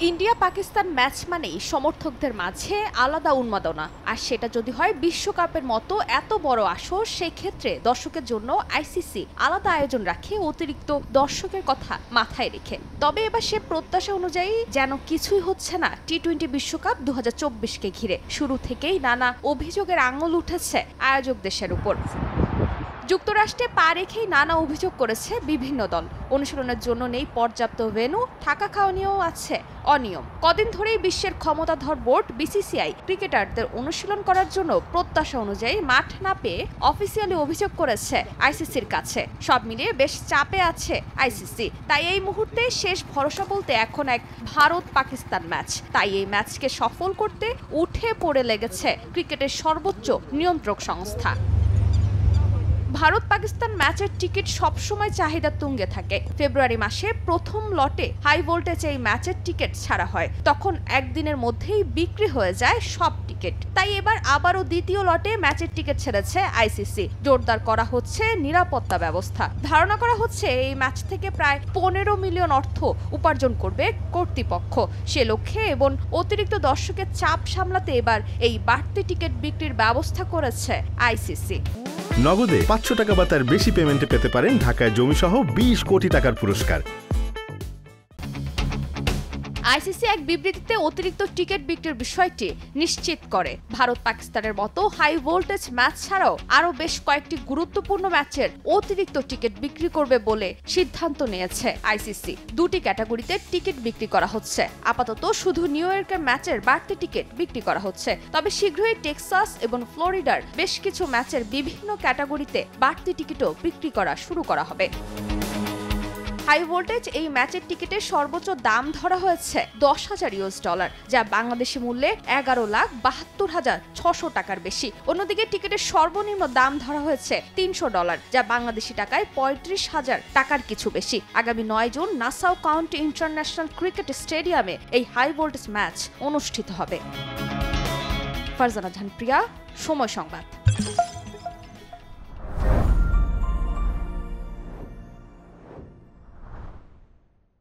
India Pakistan match মানেই সমর্থকদের মাঝে আলাদা উন্মাদনা, আর সেটা যদি হয় বিশ্বকাপের মতো এত বড় আসর, সেই ক্ষেত্রে দর্শকের জন্য আইসিসি আলাদা আয়োজন রাখে অতিরিক্ত দর্শকের কথা মাথায় রেখে। তবে এবার সে প্রত্যাশা অনুযায়ী যেন কিছুই হচ্ছে না টি-20 বিশ্বকাপ 2024কে ঘিরে। শুরু থেকেই নানা অভিযোগের আঙুল উঠেছে আয়োজক দেশের উপর। যুক্তরাষ্ট্রে পা রেখেই নানা অভিযোগ করেছে বিভিন্ন দল। অনুশীলনের জন্য নেই পর্যাপ্ত ভেন্যু, থাকা খাওয়া নিয়েও আছে অনিয়ম। কদিন ধরেই বিশ্বের ক্ষমতাধর বোর্ড বিসিসিআই ক্রিকেটারদের অনুশীলন করার জন্য প্রত্যাশা অনুযায়ী মাঠ না পেয়ে অফিসিয়ালি অভিযোগ করেছে আইসিসির কাছে। সব মিলিয়ে বেশ চাপে আছে আইসিসি। তাই এই মুহূর্তে শেষ ভরসা বলতে এখন এক ভারত পাকিস্তান ম্যাচ। তাই এই ম্যাচকে সফল করতে উঠে পড়ে লেগেছে ক্রিকেটের সর্বোচ্চ নিয়ন্ত্রক সংস্থা। ভারত পাকিস্তান ম্যাচের টিকিট সবসময় চাহিদা তুঙ্গে থাকে। ফেব্রুয়ারি মাসে প্রথম লটে হাই ভোল্টেজ এই ম্যাচের টিকিট ছাড়া হয়, তখন একদিনের মধ্যেই বিক্রি হয়ে যায় সব টিকিট। তাই এবার আবারও দ্বিতীয় লটে ম্যাচের টিকিট ছেড়েছে আইসিসি। জোরদার করা হচ্ছে নিরাপত্তা ব্যবস্থা। ধারণা করা হচ্ছে এই ম্যাচ থেকে প্রায় 15 মিলিয়ন অর্থ উপার্জন করবে কর্তৃপক্ষ। সে লক্ষ্যে এবং অতিরিক্ত দর্শকের চাপ সামলাতে এবার এই বাড়তি টিকিট বিক্রির ব্যবস্থা করেছে আইসিসি। নগদে 500 টাকা বা তার বেশি পেমেন্টে পেতে পারেন ঢাকায় জমিসহ 20 কোটি টাকার পুরস্কার। আইসিসি এক বিবৃতিতে অতিরিক্ত টিকিট বিক্রির বিষয়টি নিশ্চিত করে। ভারত পাকিস্তানের মতো হাই ভোল্টেজ ম্যাচ ছাড়াও আরও বেশ কয়েকটি গুরুত্বপূর্ণ ম্যাচের অতিরিক্ত টিকিট বিক্রি করবে বলে সিদ্ধান্ত নিয়েছে আইসিসি। দুটি ক্যাটাগরিতে টিকিট বিক্রি করা হচ্ছে। আপাতত শুধু নিউ ইয়র্কের ম্যাচের বাড়তি টিকিট বিক্রি করা হচ্ছে, তবে শীঘ্রই টেক্সাস এবং ফ্লোরিডার বেশ কিছু ম্যাচের বিভিন্ন ক্যাটাগরিতে বাড়তি টিকিটও বিক্রি করা শুরু করা হবে। হাই ভোল্টেজ এই ম্যাচের টিকিটের সর্বোচ্চ দাম ধরা হয়েছে $10,000, যা বাংলাদেশি মূল্যে $11,72,600 টাকার বেশি। অন্যদিকে টিকিটের সর্বনিম্ন দাম ধরা হয়েছে $300, যা বাংলাদেশি টাকায় $35,000 টাকার কিছু বেশি। আগামী 9 June Nassau county international cricket স্টেডিয়ামে এই হাই ভোল্টেজ ম্যাচ অনুষ্ঠিত হবে। ফারজানা জাহান প্রিয়া, সময় সংবাদ।